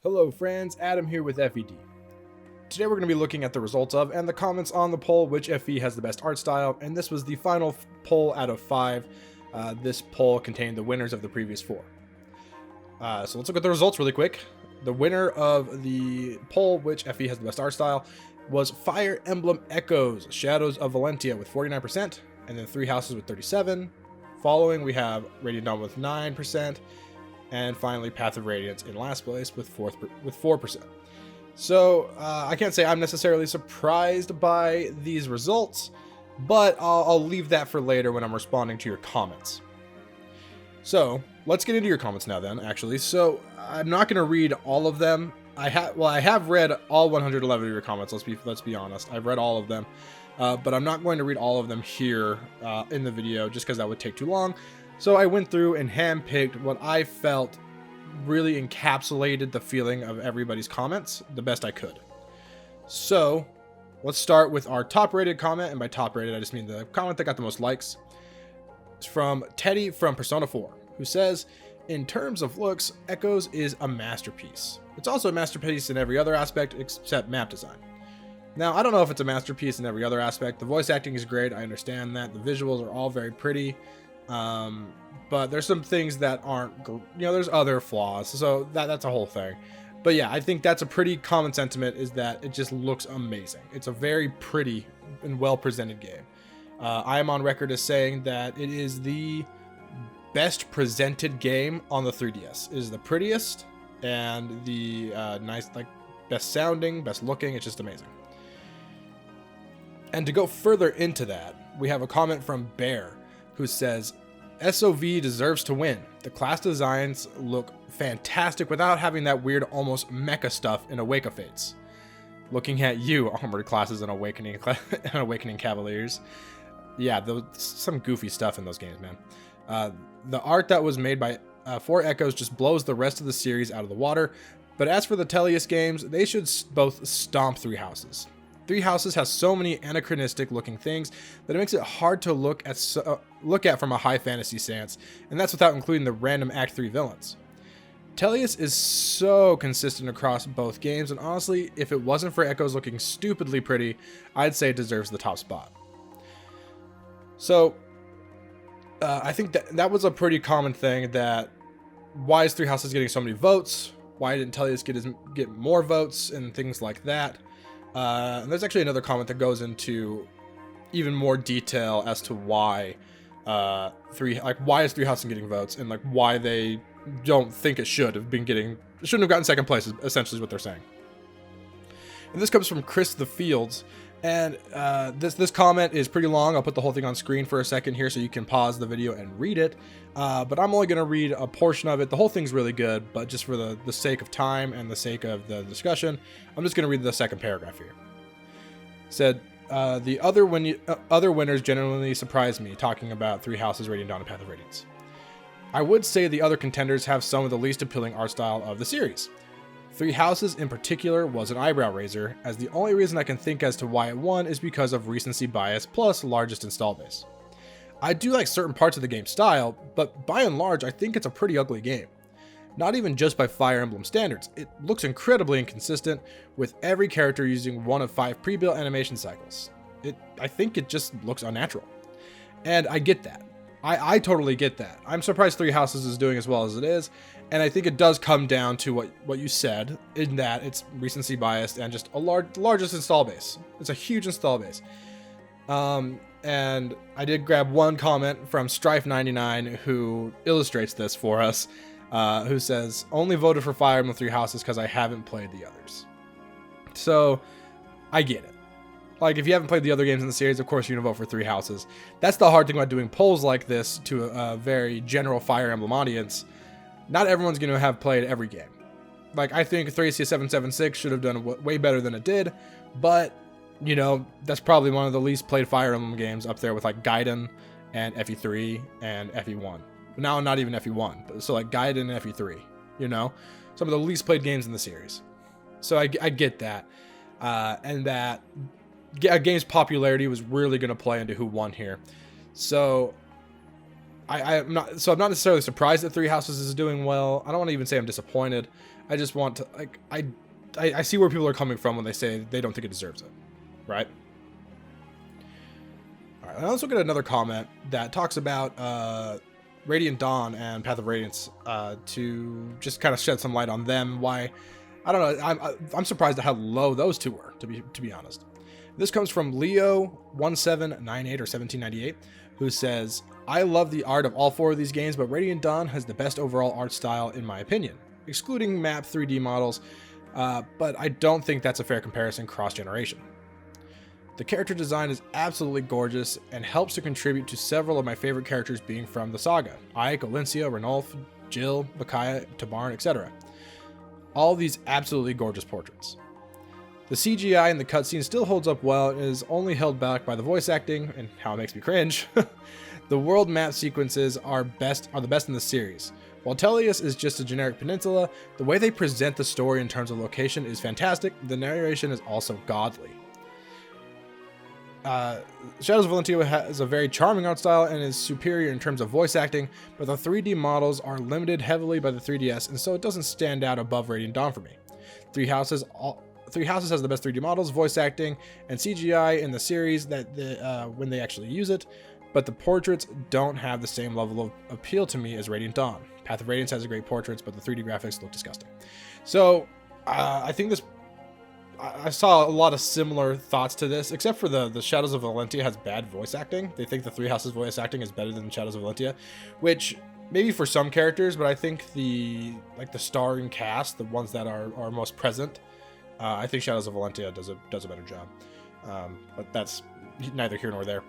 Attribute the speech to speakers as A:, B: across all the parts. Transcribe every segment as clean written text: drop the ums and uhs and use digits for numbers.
A: Hello friends, Adam here with FED. Today we're going to be looking at the results of and the comments on the poll which FE has the best art style, and this was the final poll out of 5. This poll contained the winners of the previous 4. So let's look at the results really quick. The winner of the poll which FE has the best art style was Fire Emblem Echoes Shadows of Valentia with 49%, and then Three Houses with 37%. Following we have Radiant Dawn with 9%. And finally, Path of Radiance in last place with 4%. So I can't say I'm necessarily surprised by these results, but I'll leave that for later when I'm responding to your comments. So let's get into your comments now then, actually. So I'm not going to read all of them. I have read all 111 of your comments, let's be honest. I've read all of them, but I'm not going to read all of them here in the video just because that would take too long. So I went through and handpicked what I felt really encapsulated the feeling of everybody's comments the best I could. So let's start with our top rated comment, and by top rated I just mean the comment that got the most likes. It's from Teddy from Persona 4, who says, in terms of looks, Echoes is a masterpiece. It's also a masterpiece in every other aspect except map design. Now, I don't know if it's a masterpiece in every other aspect. The voice acting is great, I understand that. The visuals are all very pretty. But there's some things that aren't, there's other flaws, so that's a whole thing. But yeah, I think that's a pretty common sentiment, is that it just looks amazing. It's a very pretty and well presented game. I am on record as saying that it is the best presented game on the 3DS. It is the prettiest and the best sounding, best looking. It's just amazing. And to go further into that, we have a comment from Bear, who says, SOV deserves to win. The class designs look fantastic without having that weird, almost mecha stuff in Awake of Fates. Looking at you, Armored Classes and Awakening Cavaliers. Yeah, some goofy stuff in those games, man. The art that was made by 4 Echoes just blows the rest of the series out of the water. But as for the Tellius games, they should both stomp Three Houses. Three Houses has so many anachronistic looking things that it makes it hard to look at from a high fantasy stance, and that's without including the random Act 3 villains. Tellius is so consistent across both games, and honestly, if it wasn't for Echoes looking stupidly pretty, I'd say it deserves the top spot. So, I think that was a pretty common thing, that why is Three Houses getting so many votes? Why didn't Tellius get more votes and things like that? And there's actually another comment that goes into even more detail as to why why is Three Houses getting votes, and why they don't think it shouldn't have gotten second place, essentially is what they're saying. And this comes from Chris the Fields, and this comment is pretty long. I'll put the whole thing on screen for a second here so you can pause the video and read it, but I'm only going to read a portion of it. The whole thing's really good, but just for the sake of time and the sake of the discussion, I'm just going to read the second paragraph here. It said, the other winners genuinely surprised me, talking about Three Houses, Radiant Dawn, and Path of Radiance. I would say the other contenders have some of the least appealing art style of the series. Three Houses in particular was an eyebrow raiser, as the only reason I can think as to why it won is because of recency bias plus largest install base. I do like certain parts of the game's style, but by and large I think it's a pretty ugly game. Not even just by Fire Emblem standards, it looks incredibly inconsistent, with every character using one of 5 pre-built animation cycles. I think it just looks unnatural. And I get that. I totally get that. I'm surprised Three Houses is doing as well as it is, and I think it does come down to what you said, in that it's recency biased and just largest install base. It's a huge install base. And I did grab one comment from Strife99, who illustrates this for us, who says, only voted for Fire Emblem Three Houses because I haven't played the others. So I get it. If you haven't played the other games in the series, of course you're going to vote for Three Houses. That's the hard thing about doing polls like this to a very general Fire Emblem audience. Not everyone's going to have played every game. I think Thracia 776 should have done way better than it did, but, that's probably one of the least played Fire Emblem games, up there with Gaiden and FE3 and FE1. Now, not even FE1, but so Gaiden and FE3, some of the least played games in the series. So I get that, and that a game's popularity was really going to play into who won here. So I'm not necessarily surprised that Three Houses is doing well. I don't want to even say I'm disappointed. I just want to, like, I see where people are coming from when they say they don't think it deserves it, right? All right, let's look at another comment that talks about Radiant Dawn and Path of Radiance to just kind of shed some light on them. Why, I don't know, I'm surprised at how low those two were, to be honest. This comes from Leo1798 or 1798, who says, I love the art of all 4 of these games, but Radiant Dawn has the best overall art style in my opinion, excluding map 3D models, but I don't think that's a fair comparison cross-generation. The character design is absolutely gorgeous and helps to contribute to several of my favorite characters being from the saga: Ike, Olencia, Ranulf, Jill, Micaiah, Tabarn, etc. All these absolutely gorgeous portraits. The CGI in the cutscene still holds up well and is only held back by the voice acting and how it makes me cringe. The world map sequences are the best in the series. While Tellius is just a generic peninsula, the way they present the story in terms of location is fantastic. The narration is also godly. Shadows of Valentia has a very charming art style and is superior in terms of voice acting, but the 3D models are limited heavily by the 3DS, and so it doesn't stand out above Radiant Dawn for me. Three Houses has the best 3D models, voice acting, and CGI in the series when they actually use it, but the portraits don't have the same level of appeal to me as Radiant Dawn. Path of Radiance has great portraits, but the 3D graphics look disgusting. So I think I saw a lot of similar thoughts to this, except for the Shadows of Valentia has bad voice acting. They think the Three Houses voice acting is better than Shadows of Valentia, which maybe for some characters, but I think the starring cast, the ones that are most present, I think Shadows of Valentia does a better job. But that's neither here nor there.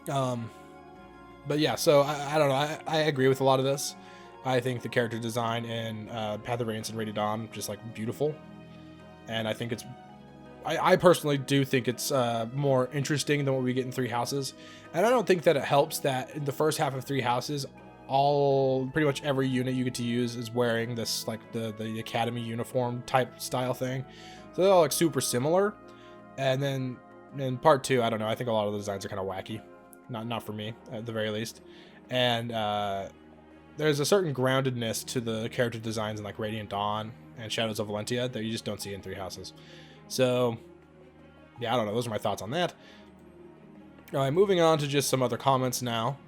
A: But yeah, so I don't know. I agree with a lot of this. I think the character design in Path of Radiance and Radiant Dawn just like beautiful. And I think I personally do think it's more interesting than what we get in Three Houses. And I don't think that it helps that in the first half of Three Houses, pretty much every unit you get to use is wearing this like the academy uniform type style thing. So they're all like super similar. And then in part 2, I don't know, I think a lot of the designs are kind of wacky. Not for me, at the very least. And there's a certain groundedness to the character designs in like Radiant Dawn and Shadows of Valentia that you just don't see in Three Houses. So yeah, I don't know. Those are my thoughts on that. All right, moving on to just some other comments now.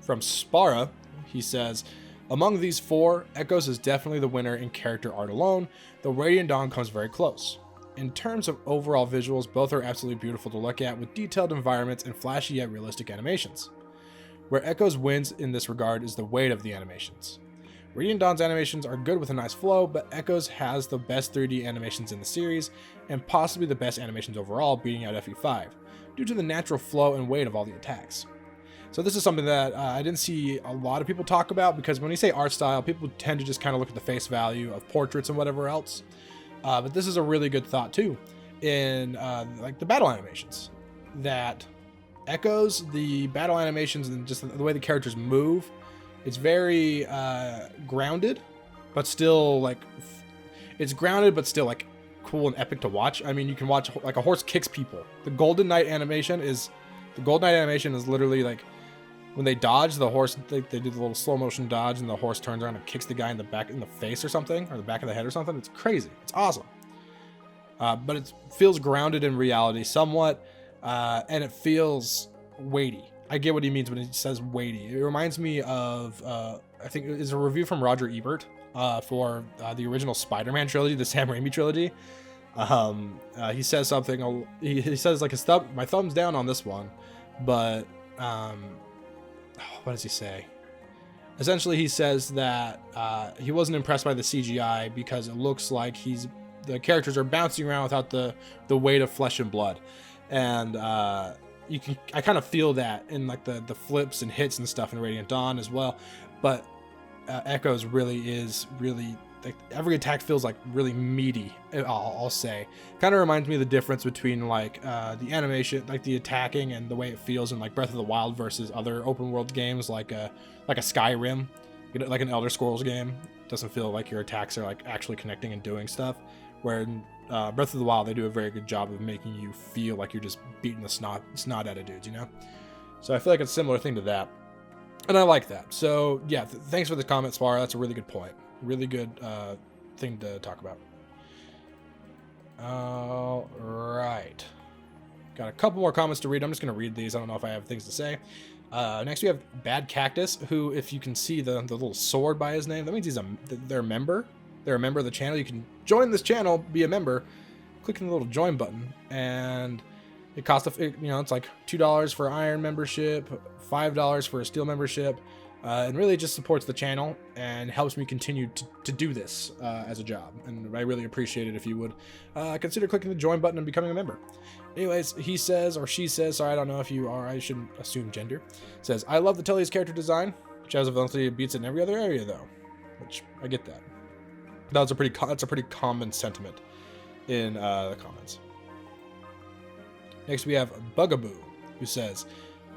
A: From Spara, he says, among these 4, Echoes is definitely the winner in character art alone, though Radiant Dawn comes very close. In terms of overall visuals, both are absolutely beautiful to look at with detailed environments and flashy yet realistic animations. Where Echoes wins in this regard is the weight of the animations. Radiant Dawn's animations are good with a nice flow, but Echoes has the best 3D animations in the series, and possibly the best animations overall, beating out FE5, due to the natural flow and weight of all the attacks. So this is something that I didn't see a lot of people talk about, because when you say art style, people tend to just kind of look at the face value of portraits and whatever else. But this is a really good thought too, in like the battle animations. That Echoes, the battle animations, and just the way the characters move, it's very grounded, but still like it's grounded, but still like cool and epic to watch. I mean, you can watch like a horse kicks people. The Golden Knight animation is literally like when they dodge the horse, they do the little slow motion dodge, and the horse turns around and kicks the guy in the face or something, or the back of the head or something. It's crazy. It's awesome. But it feels grounded in reality somewhat, and it feels weighty. I get what he means when he says weighty. It reminds me of, I think it's a review from Roger Ebert for the original Spider-Man trilogy, the Sam Raimi trilogy. He says something, he says like my thumb's down on this one, but what does he say? Essentially, he says that he wasn't impressed by the CGI because it looks like the characters are bouncing around without the weight of flesh and blood, and I kind of feel that in like the flips and hits and stuff in Radiant Dawn as well. But Echoes is really like every attack feels like really meaty. I'll say, kind of reminds me of the difference between like the animation, like the attacking and the way it feels in like Breath of the Wild versus other open world games like a Skyrim, like an Elder Scrolls game. It doesn't feel like your attacks are like actually connecting and doing stuff. Where in Breath of the Wild, they do a very good job of making you feel like you're just beating the snot out of dudes, you know? So I feel like it's a similar thing to that. And I like that. So yeah, thanks for the comment, Spar. That's a really good point. Really good thing to talk about. All right. Got a couple more comments to read. I'm just going to read these. I don't know if I have things to say. Next, we have Bad Cactus, who, if you can see the little sword by his name, that means they're a member. They're a member of the channel. You can join this channel, be a member, clicking the little join button, and it costs, it's like $2 for Iron membership, $5 for a Steel membership, and really just supports the channel and helps me continue to do this as a job. And I really appreciate it if you would consider clicking the join button and becoming a member. Anyways, he says, or she says, sorry, I don't know if you are, I shouldn't assume gender, says, I love the Telly's character design. Shadows of Valentia beats it in every other area, though, which I get that. That's a pretty common sentiment in the comments. Next, we have Bugaboo, who says,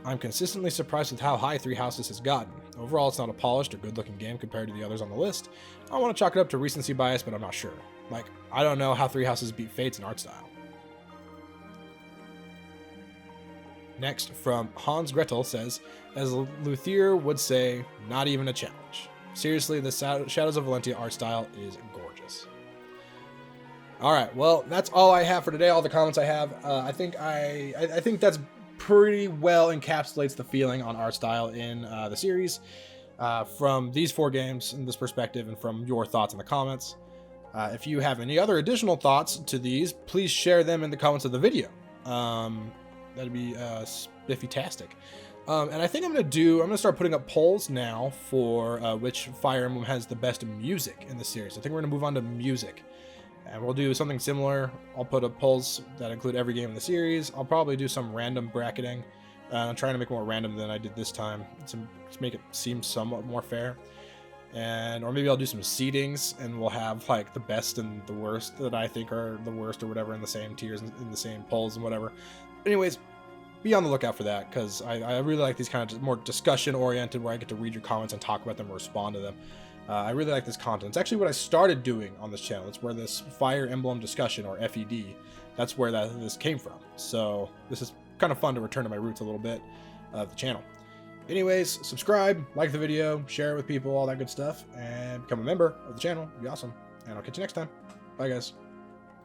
A: I'm consistently surprised with how high Three Houses has gotten. Overall, it's not a polished or good-looking game compared to the others on the list. I want to chalk it up to recency bias, but I'm not sure. Like, I don't know how Three Houses beat Fates in art style. Next, from Hans Gretel says, as Luthier would say, not even a challenge. Seriously, the Shadows of Valentia art style is gorgeous. All right, well, that's all I have for today. All the comments I have. I think that's pretty well encapsulates the feeling on art style in the series from these 4 games in this perspective and from your thoughts in the comments. If you have any other additional thoughts to these, please share them in the comments of the video. That'd be spiffy-tastic. And I think I'm gonna start putting up polls now for which Fire Emblem has the best music in the series. I think we're gonna move on to music. And we'll do something similar. I'll put up polls that include every game in the series. I'll probably do some random bracketing. I'm trying to make it more random than I did this time to make it seem somewhat more fair. Or maybe I'll do some seedings, and we'll have like the best and the worst that I think are the worst or whatever in the same tiers, in the same polls and whatever. Anyways, be on the lookout for that, because I really like these kind of more discussion-oriented, where I get to read your comments and talk about them or respond to them. I really like this content. It's actually what I started doing on this channel. It's where this Fire Emblem discussion, or FED, that's where this came from. So this is kind of fun to return to my roots a little bit of the channel. Anyways, subscribe, like the video, share it with people, all that good stuff, and become a member of the channel. It'd be awesome. And I'll catch you next time. Bye, guys.